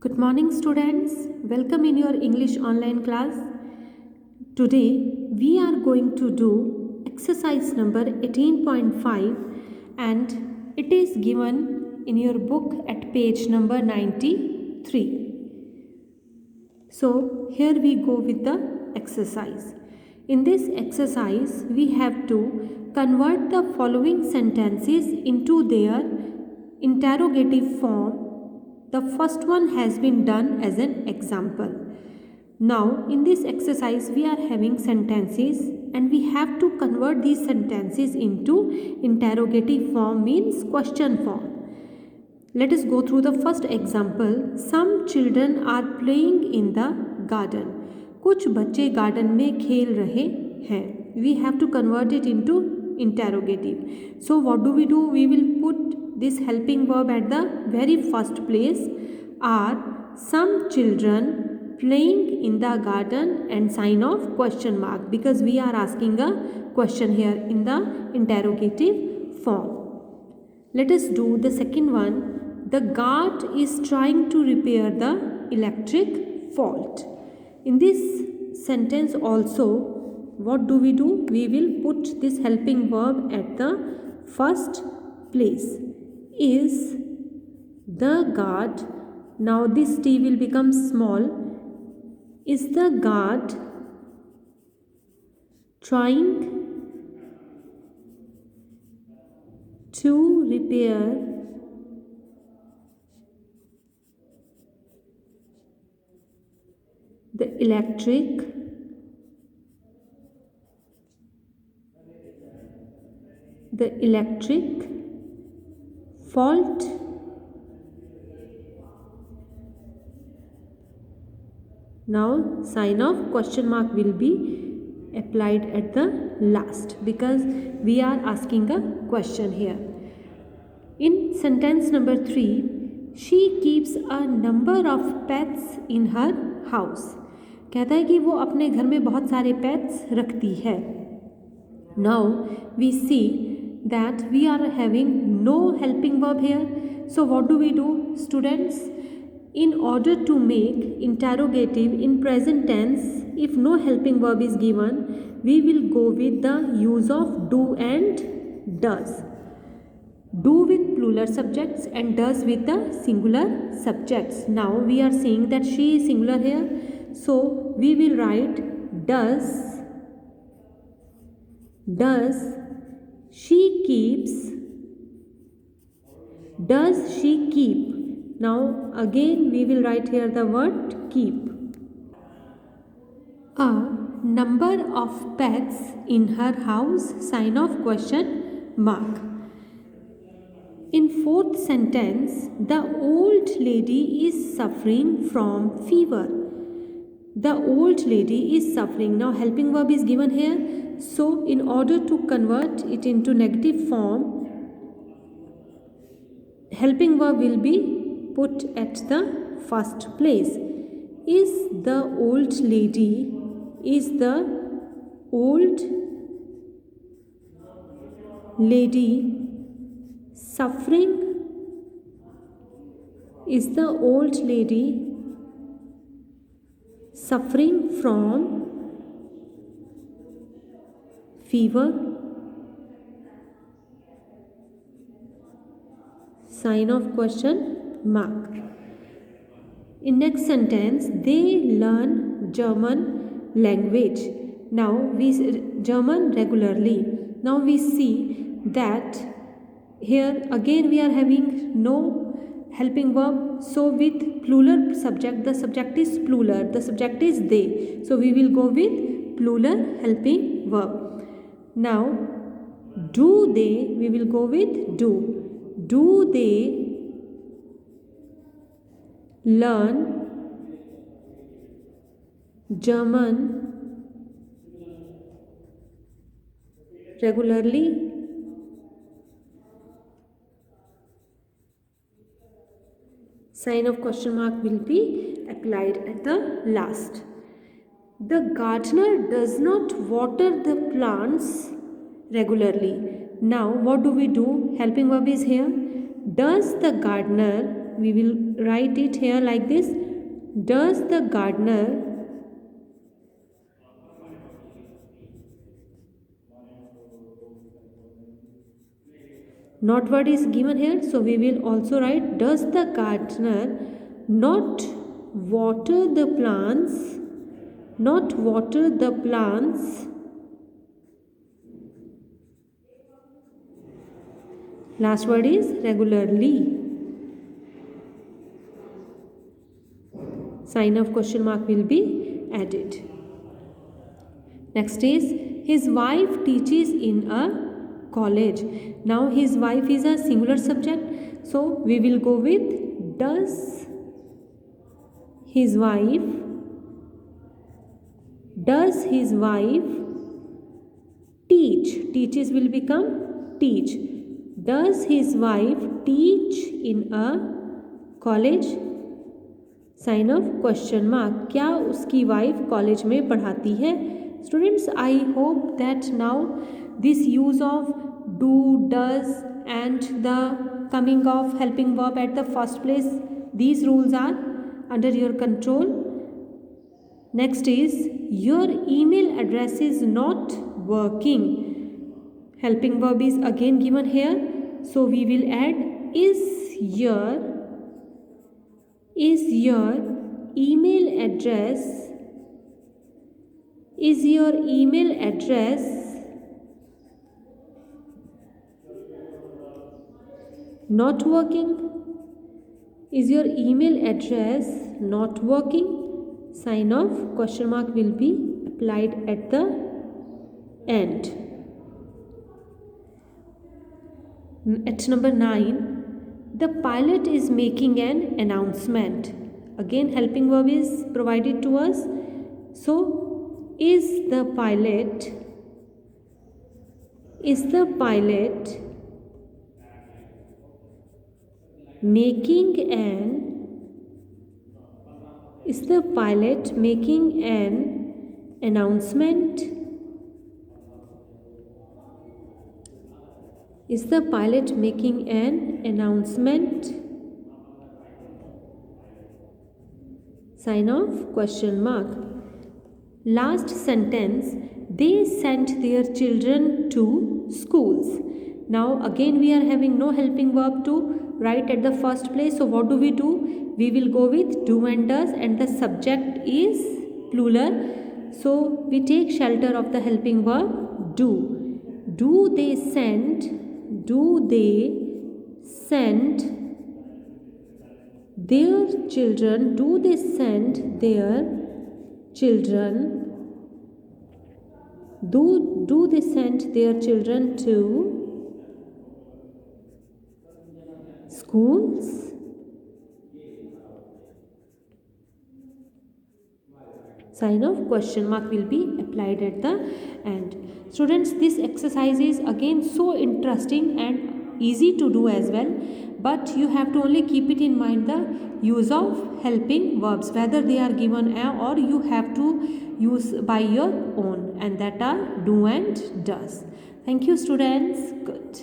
Good morning, students. Welcome in your English online class. Today we are going to do exercise number 18.5 and it is given in your book at page number 93. So here we go with the exercise. In this exercise we have to convert the following sentences into their interrogative form. The first one has been done as an example. Now in this exercise we are having sentences and we have to convert these sentences into interrogative form, means question form. Let us go through the first example. Some children are playing in the garden. कुछ बच्चे garden में खेल रहे हैं. We have to convert it into interrogative. So what do? We will put this helping verb at the very first place. Are some children playing in the garden and sign of question mark, because we are asking a question here in the interrogative form. Let us do the second one. The guard is trying to repair the electric fault. In this sentence also, what do? We will put this helping verb at the first place. Is the guard, now this T will become small. Is the guard trying to repair the electric fault? Now sign of question mark will be applied at the last because we are asking a question here. In sentence number 3, she keeps a number of pets in her house. कहता है कि वो अपने घर में बहुत सारे pets रखती है. Now we see that we are having no helping verb here. So what do? Students, in order to make interrogative in present tense, if no helping verb is given, we will go with the use of do and does. Do with plural subjects and does with the singular subjects. Now we are seeing that she is singular here, so we will write does she keeps. Does she keep? Now again we will write here the word keep. A number of pets in her house, sign of question mark. In fourth sentence, the old lady is suffering from fever. The old lady is suffering. Now helping verb is given here. So in order to convert it into negative form, helping verb will be put at the first place. Is the old lady suffering? Is the old lady suffering from fever? Sign of question mark. In next sentence, they learn German language. Now we German regularly. Now we see that here again we are having no helping verb. So with plural subject, the subject is plural, the subject is they. So we will go with plural helping verb. Now do they, we will go with do. Do they learn German regularly? Sign of question mark will be applied at the last. The gardener does not water the plants regularly. Now what do? Helping verb is here. Does the gardener we will write it here like this. Does the gardener not word is given here, so we will also write does the gardener not water the plants, not water the plants. Last word is regularly. Sign of question mark will be added. Next is his wife teaches in a college. Now his wife is a singular subject, so we will go with does his wife teach. Teaches will become teach. Does his wife teach in a college? Sign of question mark. क्या उसकी wife college में पढ़ाती है? Students, I hope that now this use of do, does and the coming of helping verb at the first place, these rules are under your control. Next is your email address is not working. Helping verb is again given here, so we will add is your email address not working? Is your email address not working? Sign of question mark will be applied at the end. At number 9, the pilot is making an announcement. Again helping verb is provided to us. So is the pilot making an announcement? Is the pilot making an announcement? Sign of question mark. Last sentence, they sent their children to schools. Now again we are having no helping verb to write at the first place. So what do? We will go with do and does, and the subject is plural. So we take shelter of the helping verb do. Do they send their children? Do they send their children? Do they send their children to schools? Sign of question mark will be applied at the end. Students, this exercise is again so interesting and easy to do as well, but you have to only keep it in mind the use of helping verbs, whether they are given or you have to use by your own, and that are do and does. Thank you students. Good.